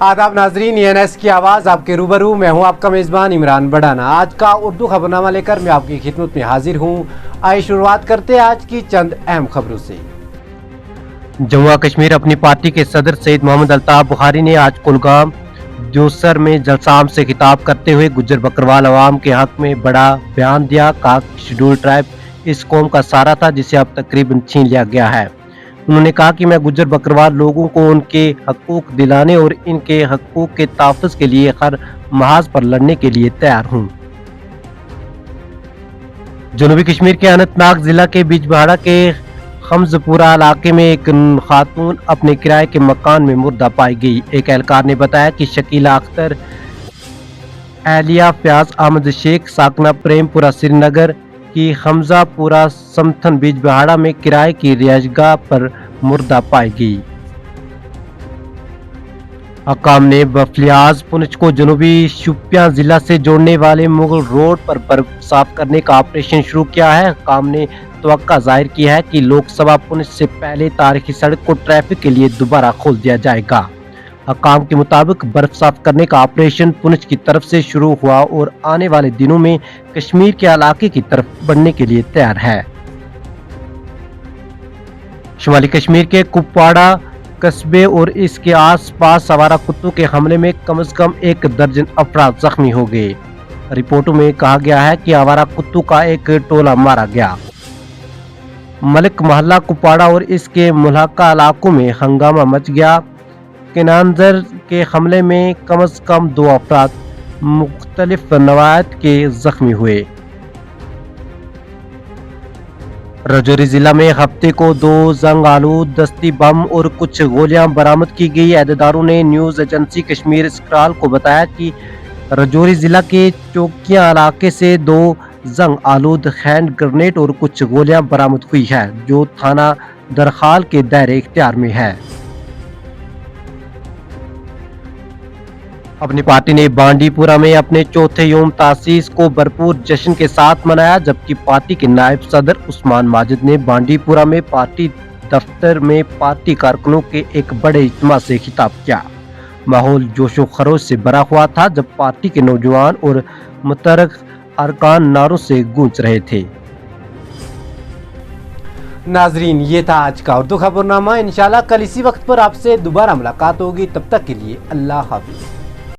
आदाब नाजरीन, ENS की आवाज़ आपके रूबरू। मैं हूं आपका मेज़बान इमरान बड़ाना। आज का उर्दू खबरनामा लेकर मैं आपकी खिदमत में हाजिर हूं। आइए शुरुआत करते हैं आज की चंद अहम खबरों से। जम्मू कश्मीर अपनी पार्टी के सदर सैयद मोहम्मद अल्ताफ बुखारी ने आज कुलगाम जोसर में जलसाम से खिताब करते हुए गुज्जर बकरवाल अवाम के हक में बड़ा बयान दिया। कहा कि शेड्यूल ट्राइब इस कौम का सहारा था जिसे अब तकरीबन छीन लिया गया है। उन्होंने कहा कि मैं गुज्जर बकरवाल लोगों को उनके हकूक दिलाने और इनके हकूक के तहफ़्फ़ुज़ के लिए हर महाज पर लड़ने के लिए तैयार हूँ। जनूबी कश्मीर के अनंतनाग जिला के बिजबहाड़ा के खमजपुरा इलाके में एक खातून अपने किराए के मकान में मुर्दा पाई गई। एक एहलकार ने बताया कि शकीला अख्तर, एलिया फयाज अहमद शेख साकना प्रेमपुरा श्रीनगर की खमजापुरा समथन बिजबहाड़ा में किराए की रिहाइशगाह पर मुर्दा पाई गई। हकाम ने बफलियाज पुंछ को जनूबी शोपियां जिला से जोड़ने वाले मुगल रोड पर बर्फ साफ करने का ऑपरेशन शुरू किया है। हकाम ने तवक्का जाहिर की है कि लोकसभा पुंछ से पहले तारीखी सड़क को ट्रैफिक के लिए दोबारा खोल दिया जाएगा। हकाम के मुताबिक बर्फ साफ करने का ऑपरेशन पुंछ की तरफ से शुरू हुआ और आने वाले दिनों में कश्मीर के इलाके की तरफ बढ़ने के लिए तैयार है। शुमाली कश्मीर के कुपवाड़ा कस्बे और इसके आसपास आवारा कुत्तों के हमले में कम से कम 1 दर्जन अफराद जख्मी हो गए। रिपोर्टों में कहा गया है कि आवारा कुत्तों का एक टोला मारा गया। मलिक मोहल्ला कुपवाड़ा और इसके मुल्हका इलाकों में हंगामा मच गया। किनांजर के हमले में कम से कम 2 अफराद मुख्तलिफ नवायत के जख्मी हुए। राजौरी जिला में हफ्ते को 2 जंग आलूद दस्ती बम और कुछ गोलियां बरामद की गई। अहदेदारों ने न्यूज एजेंसी कश्मीर स्क्रॉल को बताया कि राजौरी जिला के चौकिया इलाके से 2 जंग आलूद हैंड ग्रेनेड और कुछ गोलियां बरामद हुई है जो थाना दरखाल के दायरे इख्तियार में है। अपनी पार्टी ने बांडीपुरा में अपने चौथे योम तासीस को भरपूर जश्न के साथ मनाया, जबकि पार्टी के नायब सदर उस्मान माजिद ने बांडीपुरा में पार्टी दफ्तर में पार्टी कारकुनों के एक बड़े इज्तिमा से खिताब किया। माहौल जोशो खरोश से भरा हुआ था जब पार्टी के नौजवान और मुतहर्रिक अरकान नारों से गूंज रहे थे। नाजरीन, ये था आज का उर्दू खबरनामा। इंशाल्लाह कल इसी वक्त पर आपसे दोबारा मुलाकात होगी। तब तक के लिए अल्लाह हाफिज।